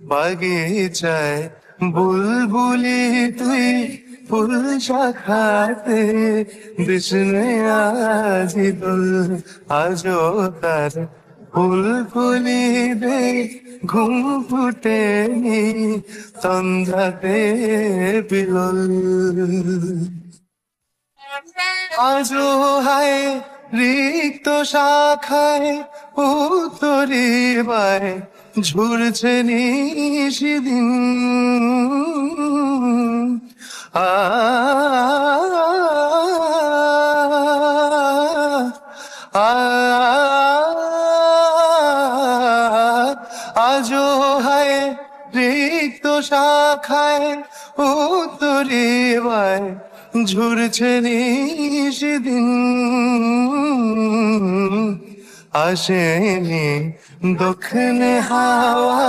বাগিচায় বুলবুলি তুই ফুল শাখাতে বিষ্ণু আজি দোল আজো তার ফুল ফুলি দে ঘুম ফুটেনি সন্ধ্যাতে বিলল আজো হায় রিক্ত শাখায় উত্তরিবায় ঝুরছে নিশিদিন আ আজো হায় রিক্ত শাখায় উত্তরিবায় ঝুরছে নিশিদিন আসেনি দক্ষিণে হাওয়া